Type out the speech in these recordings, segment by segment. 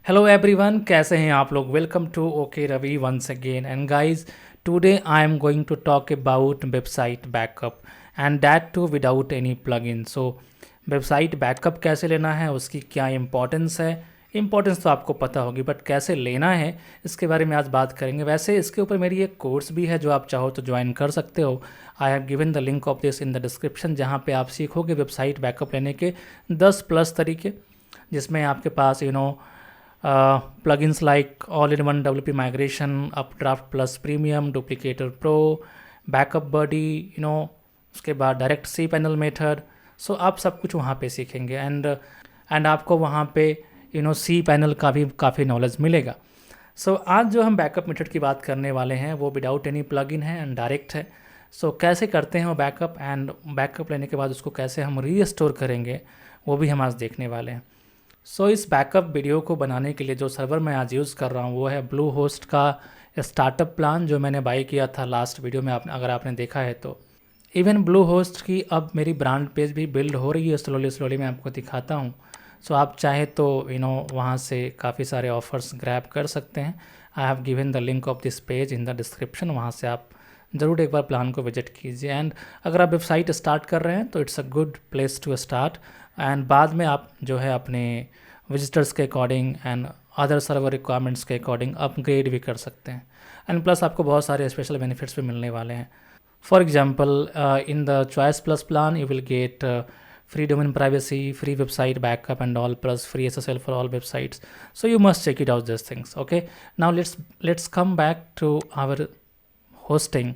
Hello everyone, कैसे हैं आप लोग? Welcome to okay Ravi once again and guys today I am going to talk about website backup and that too without any plugin. So website backup कैसे लेना है, उसकी क्या इंपॉर्टेंस है। इंपॉर्टेंस तो आपको पता होगी, बट कैसे लेना है इसके बारे में आज बात करेंगे। वैसे इसके ऊपर मेरी एक कोर्स भी है जो आप चाहो तो ज्वाइन कर सकते हो। आई have given the link of this in the description, जहाँ पे आप सीखोगे वेबसाइट बैकअप लेने के 10+ तरीके, जिसमें आपके पास plugins like all-in-one WP migration, Updraft Plus Premium, Duplicator Pro, Backup Buddy, उसके बाद डायरेक्ट सी पैनल मेथड। सो आप सब कुछ वहाँ पे सीखेंगे एंड आपको वहाँ पे सी पैनल का भी काफ़ी नॉलेज मिलेगा। सो आज जो हम बैकअप मेथड की बात करने वाले हैं वो विदाउट एनी प्लगइन है एंड डायरेक्ट है। सो कैसे करते हैं वो बैकअप, एंड बैकअप लेने के बाद उसको कैसे हम रीस्टोर करेंगे वो भी हम आज देखने वाले हैं। सो इस बैकअप वीडियो को बनाने के लिए जो सर्वर मैं आज यूज़ कर रहा हूँ वो है ब्लू होस्ट का स्टार्टअप प्लान, जो मैंने बाई किया था लास्ट वीडियो में। अगर आपने देखा है तो इवन ब्लू होस्ट की अब मेरी ब्रांड पेज भी बिल्ड हो रही है स्लोली स्लोली, मैं आपको दिखाता हूँ। सो आप चाहे तो वहाँ से काफ़ी सारे ऑफर्स ग्रैब कर सकते हैं। I have given the link of this page in the description, वहाँ से आप ज़रूर एक बार प्लान को विजिट कीजिए। एंड अगर आप वेबसाइट स्टार्ट कर रहे हैं तो it's a good place to start, and बाद में आप जो है अपने विजिटर्स के according and other server requirements के अकॉर्डिंग अपग्रेड भी कर सकते हैं। एंड प्लस आपको बहुत सारे स्पेशल बेनिफिट्स भी मिलने वाले हैं। For example in the choice plus plan you will get free domain privacy, free website backup and all, plus free SSL for all websites. So you must check it out these things. Okay, now let's come back to our hosting,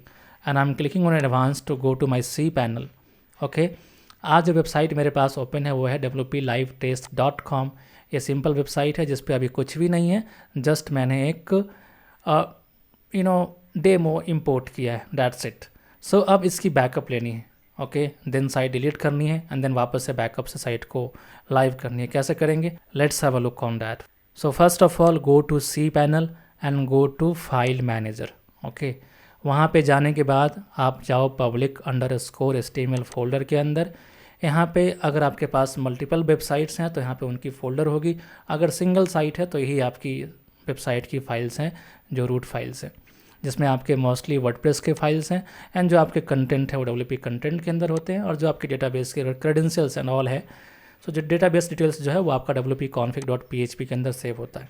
and I'm clicking on advanced to go to my cPanel. Okay, आज जो website मेरे पास open है वो है wplivetest.com। ये simple website है जिस पे अभी कुछ भी नहीं है, जस्ट मैंने एक डेमो इंपोर्ट किया है, दैट्स इट। सो अब इसकी बैकअप लेनी है। ओके, देन साइट डिलीट करनी है एंड देन वापस से बैकअप से साइट को लाइव करनी है। कैसे करेंगे, let's have a look on that. So first of all go to cPanel and go to file manager. Okay, वहाँ पे जाने के बाद आप जाओ public_html फोल्डर के अंदर। यहाँ पे अगर आपके पास मल्टीपल वेबसाइट्स हैं तो यहाँ पे उनकी फ़ोल्डर होगी, अगर सिंगल साइट है तो यही आपकी वेबसाइट की फ़ाइल्स हैं जो रूट फाइल्स हैं, जिसमें आपके मोस्टली वर्डप्रेस के फाइल्स हैं, एंड जो आपके कंटेंट है वो WP कंटेंट के अंदर होते हैं, और जो आपके डेटाबेस के क्रेडेंशियल्स एंड ऑल है। सो जो डेटाबेस डिटेल्स जो है वो आपका wp-config.php के अंदर सेव होता है।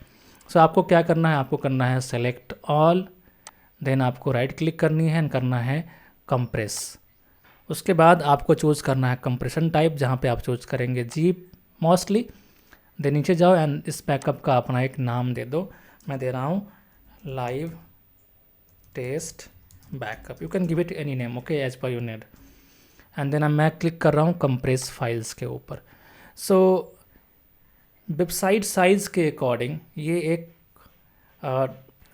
सो आपको क्या करना है, आपको करना है सेलेक्ट ऑल, देन आपको राइट क्लिक करनी है एंड करना है कंप्रेस। उसके बाद आपको चूज़ करना है कंप्रेशन टाइप, जहाँ पे आप चूज़ करेंगे जीप मोस्टली। देन नीचे जाओ एंड इस बैकअप का अपना एक नाम दे दो। मैं दे रहा हूँ live test backup, you can give it any name, okay, as per you need. And then मैं क्लिक कर रहा हूँ कंप्रेस फाइल्स के ऊपर। सो वेबसाइट साइज़ के अकॉर्डिंग ये एक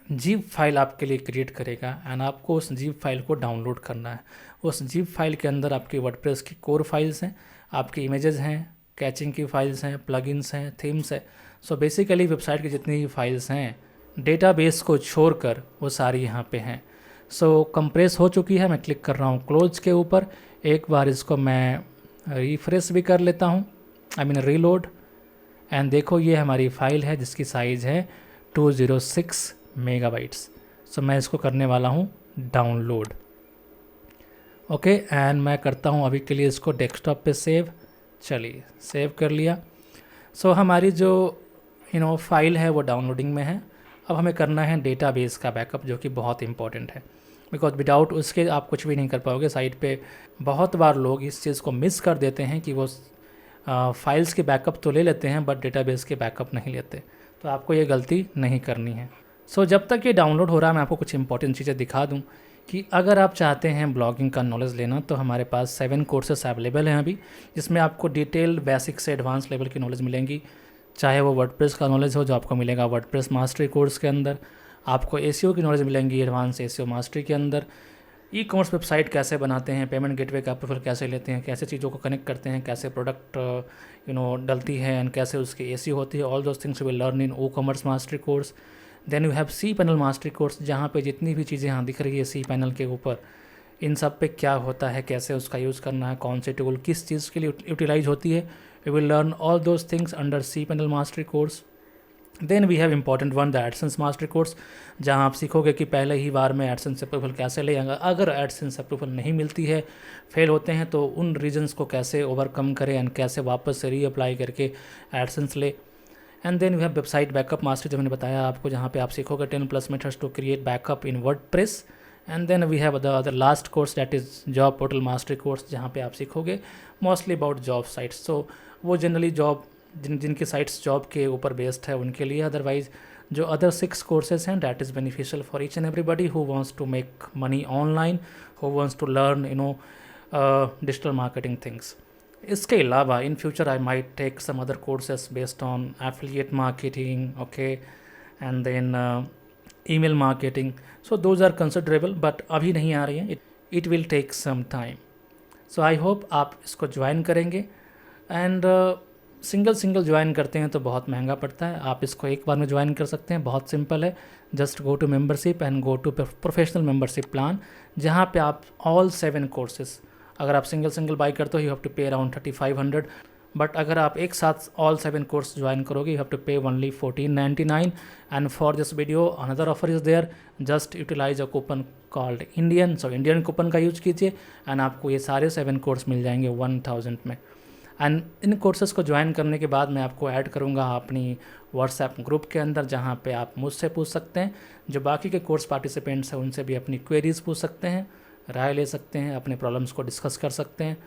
जीप फाइल आपके लिए क्रिएट करेगा, एंड आपको उस जीप फाइल को डाउनलोड करना है। उस जीप फाइल के अंदर आपकी वर्डप्रेस की कोर फाइल्स हैं, आपकी इमेजेस हैं, कैचिंग की फाइल्स हैं, प्लगइन्स हैं, थीम्स हैं। सो बेसिकली वेबसाइट की जितनी भी फाइल्स हैं डेटाबेस को छोड़कर वो सारी यहाँ पे हैं। सो कंप्रेस हो चुकी है, मैं क्लिक कर रहा हूँ क्लोज के ऊपर। एक बार इसको मैं रिफ्रेश भी कर लेता हूँ, आई मीन रीलोड, एंड देखो ये हमारी फ़ाइल है जिसकी साइज़ है 206 मेगाबाइट्स। सो मैं इसको करने वाला हूँ डाउनलोड। ओके, एंड मैं करता हूँ अभी के लिए इसको डेस्कटॉप पे सेव। चलिए सेव कर लिया। सो हमारी जो फाइल है वो डाउनलोडिंग में है। अब हमें करना है डेटाबेस का बैकअप, जो कि बहुत इंपॉर्टेंट है, बिकॉज विदाउट उसके आप कुछ भी नहीं कर पाओगे। साइट पे बहुत बार लोग इस चीज़ को मिस कर देते हैं कि वो फाइल्स के बैकअप तो ले लेते हैं बट डेटाबेस के बैकअप नहीं लेते, तो आपको ये गलती नहीं करनी है। सो जब तक ये डाउनलोड हो रहा है मैं आपको कुछ इंपॉर्टेंट चीज़ें दिखा दूँ कि अगर आप चाहते हैं ब्लॉगिंग का नॉलेज लेना तो हमारे पास 7 कोर्सेस अवेलेबल हैं अभी, जिसमें आपको डिटेल बेसिक से एडवांस लेवल की नॉलेज मिलेंगी। चाहे वो वर्डप्रेस का नॉलेज हो जो आपको मिलेगा वर्डप्रेस मास्टरी कोर्स के अंदर, आपको एसईओ की नॉलेज मिलेंगी एडवांस एसईओ मास्टरी के अंदर, ई कॉमर्स वेबसाइट कैसे बनाते हैं, पेमेंट गेटवे का अप्रूवल कैसे लेते हैं, कैसे चीज़ों को कनेक्ट करते हैं, कैसे प्रोडक्ट डलती है एंड कैसे उसकी एसईओ होती है, all those things you will learn in WooCommerce mastery course. Then you have cPanel mastery course, जहाँ पे जितनी भी चीज़ें यहाँ दिख रही है सी पैनल के ऊपर, इन सब पे क्या होता है, कैसे उसका यूज़ करना है, कौन से टूल किस चीज़ के लिए यूटिलाइज होती है, you will learn all those things under cPanel mastery course. Then we have important one the AdSense master course, जहां आप सीखोगे कि पहले ही बार में एडसेंस अप्रूवल कैसे ले आएगा। अगर एडसेंस अप्रूवल नहीं मिलती है, फेल होते हैं, तो उन रीजंस को कैसे ओवरकम करें एंड कैसे वापस से रीअप्लाई करके एडसेंस ले। And then we have website backup master, जो मैंने बताया आपको, जहाँ पे आप सीखोगे 10+ methods to create backup in WordPress. And then we have the last course that is job portal master course, जहाँ पे आप सीखोगे mostly about job sites. So वो जनरली जॉब जिनकी साइट्स जॉब के ऊपर बेस्ड है उनके लिए। अदरवाइज जो अदर 6 कोर्सेज हैं that is beneficial for each and everybody who wants to make money online, who wants to learn digital marketing things. इसके अलावा in future I might take some other courses based on affiliate marketing, okay, and then email marketing. So those are considerable, but अभी नहीं आ रही हैं, it will take some time. So I hope आप इसको join करेंगे। And single join करते हैं तो बहुत महंगा पड़ता है, आप इसको एक बार में ज्वाइन कर सकते हैं, बहुत सिंपल है। Just go to membership and go to professional membership plan, जहाँ पे आप ऑल 7 कोर्सेज, अगर आप सिंगल बाई करते हो you have to pay around 3500, but अगर आप एक साथ ऑल 7 कोर्स ज्वाइन करोगे you have to pay only 1499। And for this video another offer is there, just utilise a coupon called Indian. So Indian coupon का use कीजिए and आपको ये सारे 7 कोर्स मिल जाएंगे 1000 में। एंड इन कोर्सेज़ को ज्वाइन करने के बाद मैं आपको ऐड करूँगा अपनी व्हाट्सएप ग्रुप के अंदर, जहाँ पे आप मुझसे पूछ सकते हैं, जो बाकी के कोर्स पार्टिसिपेंट्स हैं उनसे भी अपनी क्वेरीज़ पूछ सकते हैं, राय ले सकते हैं, अपने प्रॉब्लम्स को डिस्कस कर सकते हैं।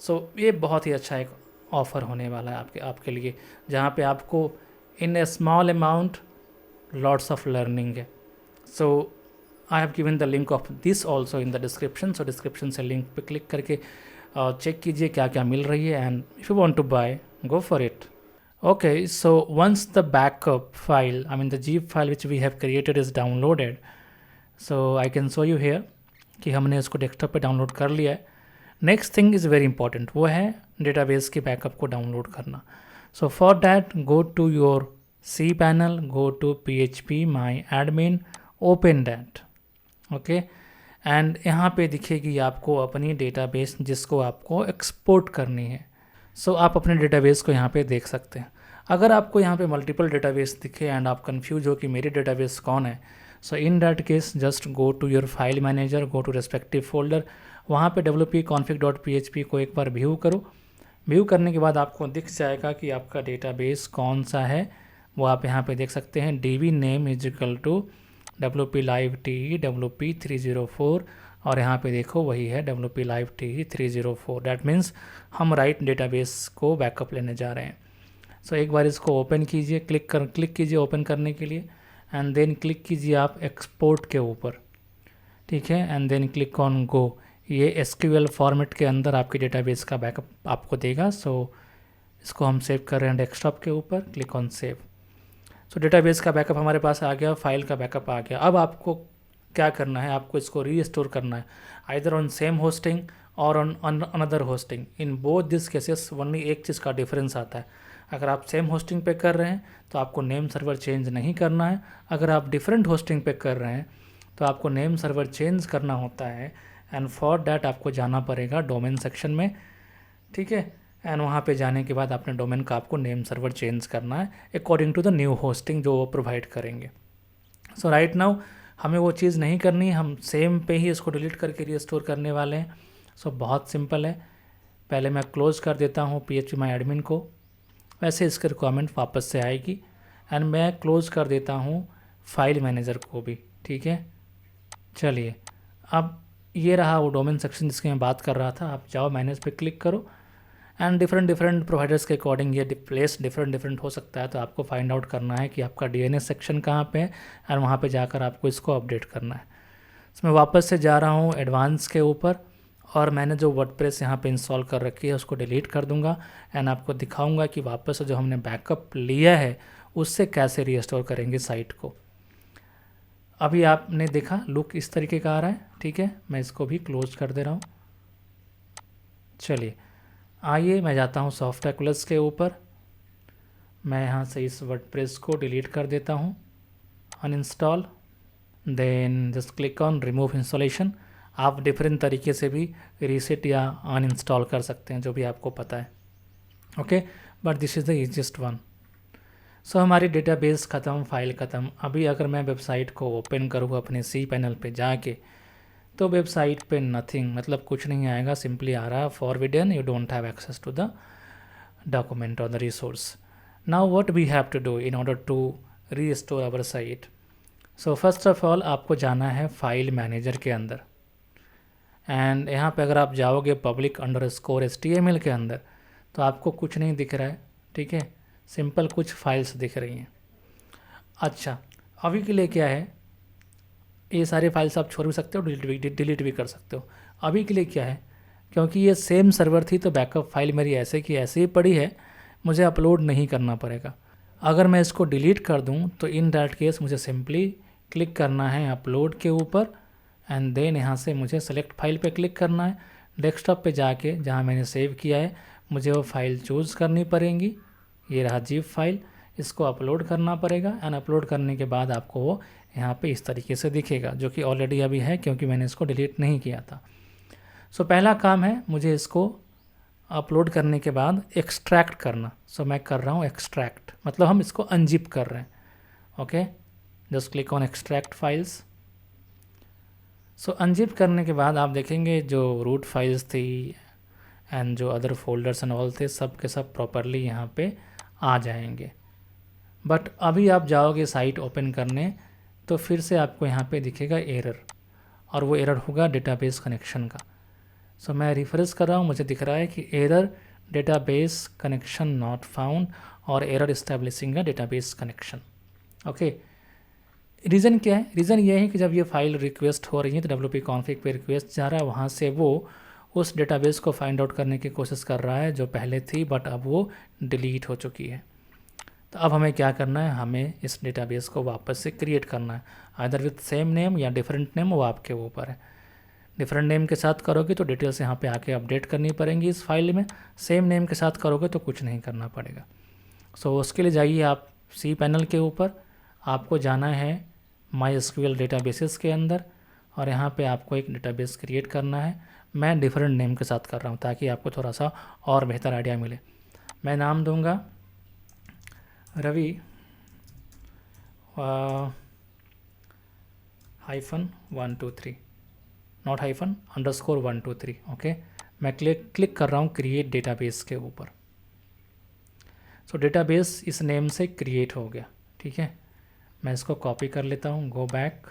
सो ये बहुत ही अच्छा एक ऑफ़र होने वाला है आपके लिए, जहाँ पे आपको in a small amount lots of learning है। So I have given the link of this also in the description. सो डिस्क्रिप्शन से लिंक पे क्लिक करके चेक कीजिए क्या क्या मिल रही है, and if you want to buy go for it. Okay, so once the backup file, I mean the zip file which we have created is downloaded, so I can show you here कि हमने इसको desktop पे download कर लिया है। Next thing is very important, वो है database के बैकअप को डाउनलोड करना। So for that go to your cPanel, go to PHP my admin, open that, okay, and यहाँ पे दिखेगी आपको अपनी डेटाबेस जिसको आपको एक्सपोर्ट करनी है। सो आप अपने डेटाबेस को यहाँ पे देख सकते हैं। अगर आपको यहाँ पे मल्टीपल डेटाबेस दिखे एंड आप कंफ्यूज हो कि मेरी डेटाबेस कौन है, so in that case just go to your file manager, go to respective folder, वहाँ पे wp-config.php को एक बार व्यू करो। व्यू करने के बाद आपको दिख जाएगा कि आपका डेटाबेस कौन सा है, वो आप यहाँ पे देख सकते हैं। db name is equal to wp live te wp 304, और यहाँ पे देखो वही है wp live te 304। That means हम राइट डेटाबेस को बैकअप लेने जा रहे हैं। सो एक बार इसको ओपन कीजिए, क्लिक कीजिए ओपन करने के लिए, एंड देन क्लिक कीजिए आप एक्सपोर्ट के ऊपर, ठीक है, and then click on go. ये SQL फॉर्मेट के अंदर आपकी डेटाबेस का बैकअप आपको देगा। सो इसको हम सेव कर रहे हैं डेस्कटॉप के ऊपर, click on save. So database का बैकअप हमारे पास आ गया, फाइल का बैकअप आ गया। अब आपको क्या करना है, आपको इसको रीस्टोर करना है, आइदर ऑन सेम होस्टिंग और on another hosting. In both this cases only एक चीज़ का डिफरेंस आता है, अगर आप सेम होस्टिंग पे कर रहे हैं तो आपको नेम सर्वर चेंज नहीं करना है, अगर आप डिफरेंट होस्टिंग पे कर रहे हैं तो आपको नेम सर्वर चेंज करना होता है। एंड फॉर डैट आपको जाना पड़ेगा डोमेन सेक्शन में, ठीक है, एंड वहाँ पे जाने के बाद अपने डोमेन का आपको नेम सर्वर चेंज करना है according to the new hosting जो वो प्रोवाइड करेंगे। सो राइट नाउ हमें वो चीज़ नहीं करनी है, हम सेम पे ही इसको डिलीट करके रीस्टोर करने वाले हैं। सो बहुत सिंपल है, पहले मैं क्लोज कर देता हूँ PHP माई एडमिन को, वैसे इसकी रिक्वायरमेंट वापस से आएगी, एंड मैं क्लोज कर देता हूँ फाइल मैनेजर को भी, ठीक है। चलिए, अब ये रहा वो डोमेन सेक्शन जिसकी मैं बात कर रहा था। आप जाओ मैनेज पे क्लिक करो, एंड डिफरेंट प्रोवाइडर्स के अकॉर्डिंग ये प्लेस डिफरेंट हो सकता है, तो आपको फाइंड आउट करना है कि आपका DNS सेक्शन कहाँ पे है, और वहाँ पे जाकर आपको इसको अपडेट करना है। तो मैं वापस से जा रहा हूँ एडवांस के ऊपर, और मैंने जो वर्डप्रेस यहाँ पे इंस्टॉल कर रखी है उसको डिलीट कर दूँगा, एंड आपको दिखाऊँगा कि वापस से जो हमने बैकअप लिया है उससे कैसे रीस्टोर करेंगे साइट को। अभी आपने देखा लुक इस तरीके का आ रहा है, ठीक है, मैं इसको भी क्लोज कर दे रहा हूँ। चलिए आइए, मैं जाता हूँ सॉफ्टवेयर प्लस के ऊपर, मैं यहाँ से इस वर्डप्रेस को डिलीट कर देता हूँ, uninstall, then just click on remove installation. आप डिफरेंट तरीके से भी रीसेट या अनइंस्टॉल कर सकते हैं, जो भी आपको पता है, okay, but this is the easiest one. सो हमारी डेटाबेस ख़त्म, फाइल ख़त्म। अभी अगर मैं वेबसाइट को ओपन करूँ अपने सी पैनल पे जाके, तो वेबसाइट पे नथिंग, मतलब कुछ नहीं आएगा। सिंपली आ रहा है forbidden, you don't have access to the document or the resource. Now what we have to do in order to restore our site? So first of all आपको जाना है फाइल मैनेजर के अंदर, एंड यहाँ पे अगर आप जाओगे public_html के अंदर, तो आपको कुछ नहीं दिख रहा है, ठीक है, सिंपल कुछ फाइल्स दिख रही हैं। अच्छा, अभी के लिए क्या है, ये सारे फाइल्स आप छोड़ भी सकते हो, डिलीट भी कर सकते हो। अभी के लिए क्या है, क्योंकि ये सेम सर्वर थी तो बैकअप फाइल मेरी ऐसे की ऐसे ही पड़ी है, मुझे अपलोड नहीं करना पड़ेगा। अगर मैं इसको डिलीट कर दूं तो इन दैट केस मुझे सिंपली क्लिक करना है अपलोड के ऊपर, एंड देन यहाँ से मुझे सेलेक्ट फाइल पे क्लिक करना है। डेस्कटॉप पे जाके जहाँ मैंने सेव किया है मुझे वो फाइल चूज़ करनी पड़ेगी। ये रहा जीप फाइल, इसको अपलोड करना पड़ेगा, एंड अपलोड करने के बाद आपको वो यहाँ पे इस तरीके से दिखेगा, जो कि ऑलरेडी अभी है क्योंकि मैंने इसको डिलीट नहीं किया था। सो पहला काम है मुझे इसको अपलोड करने के बाद एक्सट्रैक्ट करना। सो मैं कर रहा हूँ एक्सट्रैक्ट, मतलब हम इसको अनजिप कर रहे हैं। Okay, just click on extract files. So unzip करने के बाद आप देखेंगे जो रूट फाइल्स थी एंड जो अदर फोल्डर्स एंड ऑल थे, सब के सब प्रॉपरली यहाँ पे आ जाएंगे। बट अभी आप जाओगे साइट ओपन करने तो फिर से आपको यहाँ पे दिखेगा एरर, और वो एरर होगा डेटाबेस कनेक्शन का। सो मैं रिफ्रेश कर रहा हूँ, मुझे दिख रहा है कि error database connection not found और error establishing a database connection. Okay, reason क्या है? रीज़न ये है कि जब ये फाइल रिक्वेस्ट हो रही है तो wp config पे रिक्वेस्ट जा रहा है, वहाँ से वो उस डेटाबेस को फाइंड आउट करने की कोशिश कर रहा है जो पहले थी, बट अब वो डिलीट हो चुकी है। तो अब हमें क्या करना है, हमें इस डेटाबेस को वापस से क्रिएट करना है, आइदर विथ सेम नेम या डिफरेंट नेम, वो आपके ऊपर है। डिफरेंट नेम के साथ करोगे तो डिटेल्स यहाँ पे आके अपडेट करनी पड़ेंगी इस फाइल में, सेम नेम के साथ करोगे तो कुछ नहीं करना पड़ेगा। सो उसके लिए जाइए आप सी पैनल के ऊपर, आपको जाना है MySQL डेटाबेसेस के अंदर, और यहाँ पे आपको एक डेटाबेस क्रिएट करना है। मैं डिफरेंट नेम के साथ कर रहा हूँ ताकि आपको थोड़ा सा और बेहतर आइडिया मिले। मैं नाम दूँगा रवि -123, नॉट हाइफन, _123। ओके, मैं क्लिक कर रहा हूँ क्रिएट डेटाबेस के ऊपर। सो डेटाबेस इस नेम से क्रिएट हो गया, ठीक है। मैं इसको कॉपी कर लेता हूँ, गो बैक,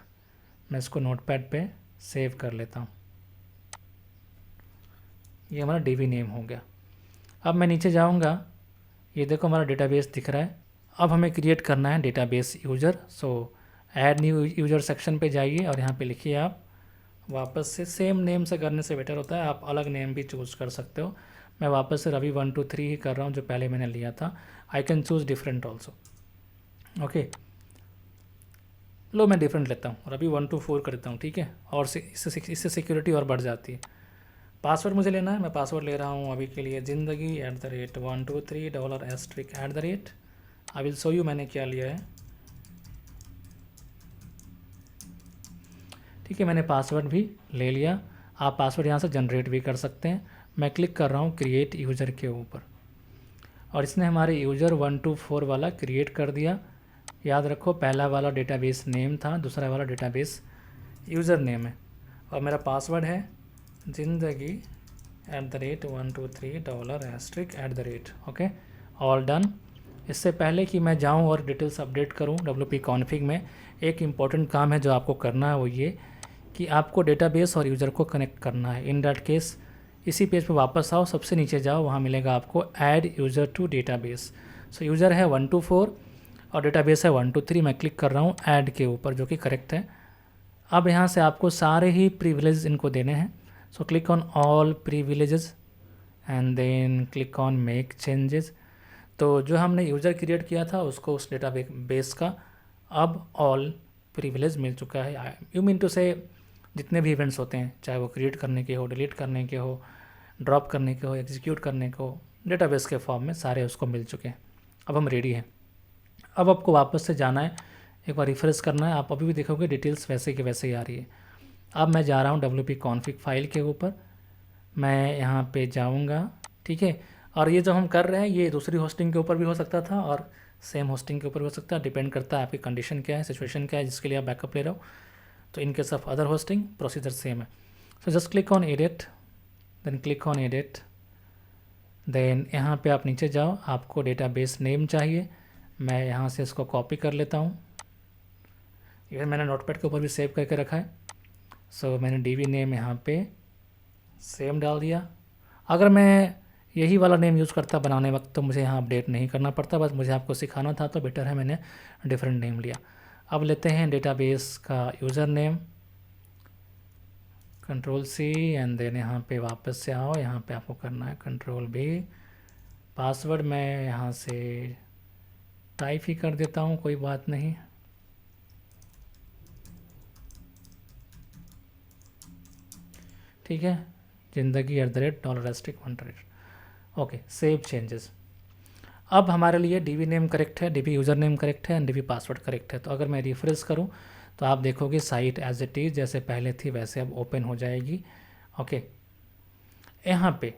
मैं इसको नोटपैड पे सेव कर लेता हूँ। ये हमारा DB नेम हो गया। अब मैं नीचे जाऊँगा, ये देखो हमारा डेटाबेस दिख रहा है। अब हमें क्रिएट करना है डेटाबेस यूज़र। सो ऐड न्यू यूज़र सेक्शन पे जाइए और यहाँ पे लिखिए आप, वापस से सेम नेम से करने से बेटर होता है, आप अलग नेम भी चूज़ कर सकते हो। मैं वापस से रवि 123 ही कर रहा हूँ जो पहले मैंने लिया था। I can choose different also. Okay, लो मैं डिफरेंट लेता हूँ, रवि 124 कर देता हूँ, ठीक है। और इससे सिक्योरिटी और बढ़ जाती है। पासवर्ड मुझे लेना है, मैं पासवर्ड ले रहा हूँ अभी के लिए ज़िंदगी @123 $**. आई विल शो यू मैंने क्या लिया है, ठीक है। मैंने पासवर्ड भी ले लिया। आप पासवर्ड यहाँ से जनरेट भी कर सकते हैं। मैं क्लिक कर रहा हूँ क्रिएट यूज़र के ऊपर, और इसने हमारे यूज़र 124 वाला क्रिएट कर दिया। याद रखो, पहला वाला डेटाबेस नेम था, दूसरा वाला डेटाबेस यूज़र नेम है, और मेरा पासवर्ड है ज़िंदगी @123 $*. Okay, all done. इससे पहले कि मैं जाऊं और डिटेल्स अपडेट करूं wp config में, एक इम्पॉर्टेंट काम है जो आपको करना है, वो ये कि आपको डेटाबेस और यूज़र को कनेक्ट करना है। इन दैट केस इसी पेज पर वापस आओ, सबसे नीचे जाओ, वहाँ मिलेगा आपको add user to database. So user है 124 और डेटाबेस है 123। मैं क्लिक कर रहा हूँ ऐड के ऊपर, जो कि करेक्ट है। अब यहाँ से आपको सारे ही प्रिविलेज इनको देने हैं। So click on all privileges and then click on make changes. तो जो हमने यूज़र क्रिएट किया था उसको, उस डेटाबेस का अब ऑल प्रिविलेज मिल चुका है। यू मीन टू से जितने भी इवेंट्स होते हैं, चाहे वो क्रिएट करने के हो, डिलीट करने के हो, ड्रॉप करने के हो, एग्जीक्यूट करने को, डेटाबेस के फॉर्म में सारे उसको मिल चुके हैं। अब हम रेडी हैं। अब आपको वापस से जाना है, एक बार रिफ्रेश करना है, आप अभी भी देखोगे डिटेल्स वैसे के वैसे ही आ रही है। अब मैं जा रहा हूँ wp config फाइल के ऊपर, मैं यहाँ पे जाऊँगा, ठीक है। और ये जो हम कर रहे हैं ये दूसरी होस्टिंग के ऊपर भी हो सकता था और सेम होस्टिंग के ऊपर भी हो सकता है, डिपेंड करता है आपकी कंडीशन क्या है, सिचुएशन क्या है जिसके लिए आप बैकअप ले रहे हो। तो in case of other hosting procedure same है। So just click on edit, then click on edit, then यहाँ पे आप नीचे जाओ, आपको डेटाबेस नेम चाहिए, मैं यहाँ से इसको कॉपी कर लेता हूँ। इवन मैंने नोटपैड के ऊपर भी सेव करके रखा है। सो मैंने डीबी नेम यहाँ पे सेम डाल दिया। अगर मैं यही वाला नेम यूज़ करता बनाने वक्त तो मुझे यहाँ अपडेट नहीं करना पड़ता, बस मुझे आपको सिखाना था तो बेटर है मैंने डिफरेंट नेम लिया। अब लेते हैं डेटाबेस का user name, Ctrl+C and then यहाँ पे वापस से आओ, यहाँ पे आपको करना है Ctrl+V। पासवर्ड मैं यहाँ से टाइप ही कर देता हूँ, कोई बात नहीं। ठीक है, ज़िंदगी $$1. Okay, save changes. अब हमारे लिए डीबी नेम करेक्ट है, डीबी यूज़र नेम करेक्ट है एंड डीबी पासवर्ड करेक्ट है। तो अगर मैं रिफ्रेश करूँ तो आप देखोगे साइट एज इट इज़ जैसे पहले थी वैसे अब ओपन हो जाएगी। ओके, यहाँ पे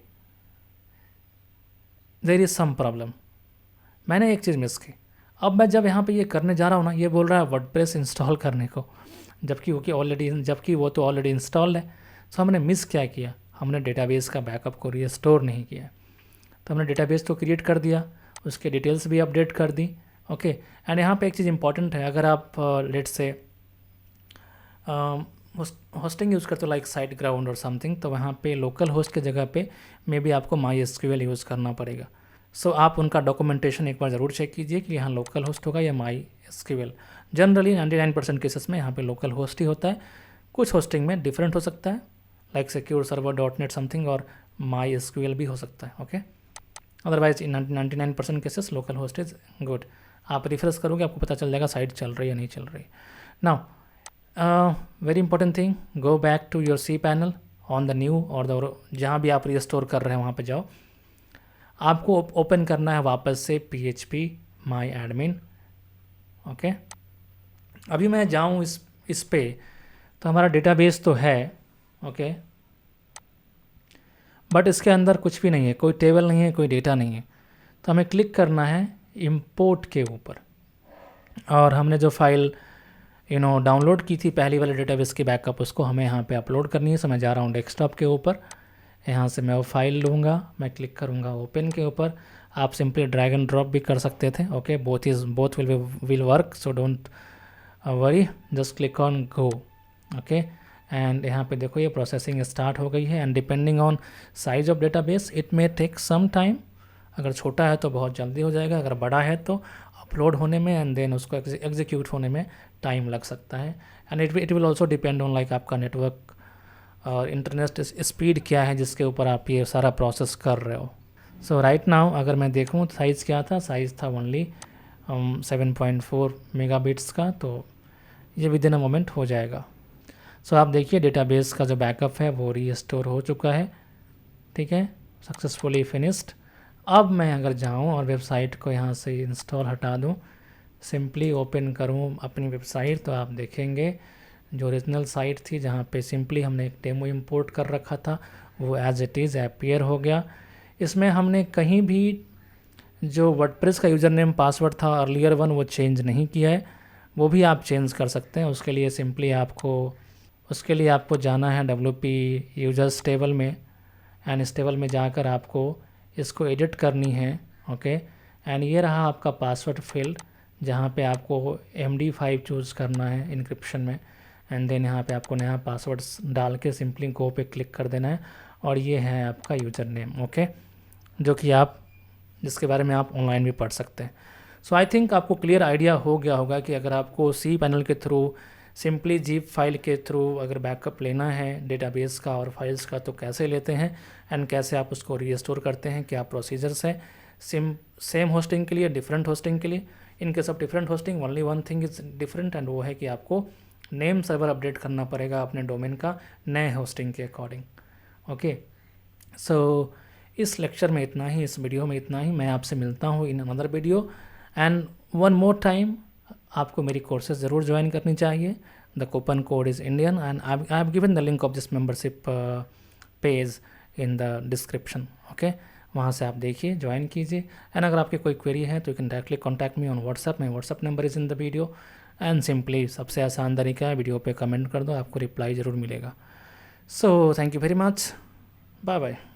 देयर इज़ सम प्रॉब्लम, मैंने एक चीज़ मिस की। अब मैं जब यहाँ पे ये करने जा रहा हूँ ना, ये बोल रहा है वर्डप्रेस इंस्टॉल करने को, जबकि वो तो ऑलरेडी इंस्टॉल्ड है। तो हमने मिस क्या किया, हमने डेटाबेस का बैकअप को रीस्टोर नहीं किया। तो हमने डेटाबेस तो क्रिएट कर दिया, उसके डिटेल्स भी अपडेट कर दी। ओके, एंड यहाँ पे एक चीज़ इंपॉर्टेंट है, अगर आप लेट से होस्टिंग यूज़ करते हो लाइक साइट ग्राउंड और समथिंग, तो वहाँ पे लोकल होस्ट के जगह पे मे बी आपको MySQL यूज़ करना पड़ेगा। सो आप उनका डॉक्यूमेंटेशन एक बार ज़रूर चेक कीजिए कि यहाँ लोकल होस्ट होगा या MySQL। जनरली 99% केसेस में यहाँ पे लोकल होस्ट ही होता है। कुछ होस्टिंग में डिफरेंट हो सकता है, like secure server .NET something और MySQL भी हो सकता है। Okay, otherwise in 99% cases local host is good. आप रिफ्रेश करोगे आपको पता चल जाएगा साइट चल रही है या नहीं चल रही। Now very important thing, go back to your cPanel on the new or the जहाँ भी आप रिस्टोर कर रहे हैं वहाँ पे जाओ। आपको ओपन करना है वापस से PHP my admin। ओके, अभी मैं जाऊँ इस पे तो हमारा डेटाबेस तो है। ओके, बट इसके अंदर कुछ भी नहीं है, कोई टेबल नहीं है, कोई डेटा नहीं है। तो हमें क्लिक करना है इंपोर्ट के ऊपर, और हमने जो फाइल डाउनलोड की थी पहली वाले डेटाबेस की बैकअप, उसको हमें यहाँ पे अपलोड करनी है। सो मैं जा रहा हूँ डेस्कटॉप के ऊपर, यहाँ से मैं वो फाइल लूँगा, मैं क्लिक करूँगा ओपन के ऊपर। आप सिंपली ड्रैग एंड ड्रॉप भी कर सकते थे। Okay, both will work, so don't worry, just click on go. Okay, and यहाँ पे देखो ये प्रोसेसिंग स्टार्ट हो गई है, and depending on size of database it may take some time. अगर छोटा है तो बहुत जल्दी हो जाएगा, अगर बड़ा है तो अपलोड होने में एंड देन उसको एग्जीक्यूट होने में टाइम लग सकता है। And it will also depend on like आपका नेटवर्क और इंटरनेट स्पीड क्या है जिसके ऊपर आप ये सारा प्रोसेस कर रहे हो। सो राइट नाउ अगर मैं देखूँ साइज़ क्या था, साइज़ था ओनली 7.4 मेगाबिट्स का, तो ये विद इन अ मोमेंट हो जाएगा। सो आप देखिए डेटाबेस का जो बैकअप है वो रीस्टोर हो चुका है। ठीक है, सक्सेसफुली फिनिश्ड। अब मैं अगर जाऊं और वेबसाइट को यहाँ से इंस्टॉल हटा दूं, सिंपली ओपन करूं अपनी वेबसाइट, तो आप देखेंगे जो ओरिजिनल साइट थी जहाँ पे सिंपली हमने एक डेमो इंपोर्ट कर रखा था वो एज इट इज़ अपीयर हो गया। इसमें हमने कहीं भी जो वर्डप्रेस का यूज़र नेम पासवर्ड था अर्लियर वन वो चेंज नहीं किया है, वो भी आप चेंज कर सकते हैं। उसके लिए सिंपली आपको जाना है WP यूजर्स टेबल में, एंड इस टेबल में जाकर आपको इसको एडिट करनी है। ओके, एंड ये रहा आपका पासवर्ड फील्ड जहाँ पे आपको MD5 चूज़ करना है इनक्रिप्शन में, एंड देन यहाँ पे आपको नया पासवर्ड डाल के सिंपली गो पे क्लिक कर देना है, और ये है आपका यूज़र नेम। ओके, जो कि जिसके बारे में आप ऑनलाइन भी पढ़ सकते हैं। सो आई थिंक आपको क्लियर आइडिया हो गया होगा कि अगर आपको cPanel के थ्रू सिंपली जीप फाइल के थ्रू अगर बैकअप लेना है डेटाबेस का और फाइल्स का तो कैसे लेते हैं, एंड कैसे आप उसको रीस्टोर करते हैं, क्या प्रोसीजर्स है सेम होस्टिंग के लिए, डिफरेंट होस्टिंग के लिए। इन case of different hosting only one thing is different, and वो है कि आपको नेम सर्वर अपडेट करना पड़ेगा अपने डोमेन का नए होस्टिंग के अकॉर्डिंग। ओके, सो इस लेक्चर में इतना ही, इस वीडियो में इतना ही। मैं आपसे मिलता हूँ in another video, and one more time आपको मेरी कोर्सेज ज़रूर ज्वाइन करनी चाहिए। The coupon code is Indian, and I have given the link of this membership page in the description. Okay, वहाँ से आप देखिए, ज्वाइन कीजिए। एंड अगर आपकी कोई क्वेरी है तो you can directly contact me on WhatsApp. My WhatsApp number is in the video. And simply सबसे आसान तरीका है, वीडियो पे कमेंट कर दो, आपको रिप्लाई ज़रूर मिलेगा। So thank you very much, bye bye.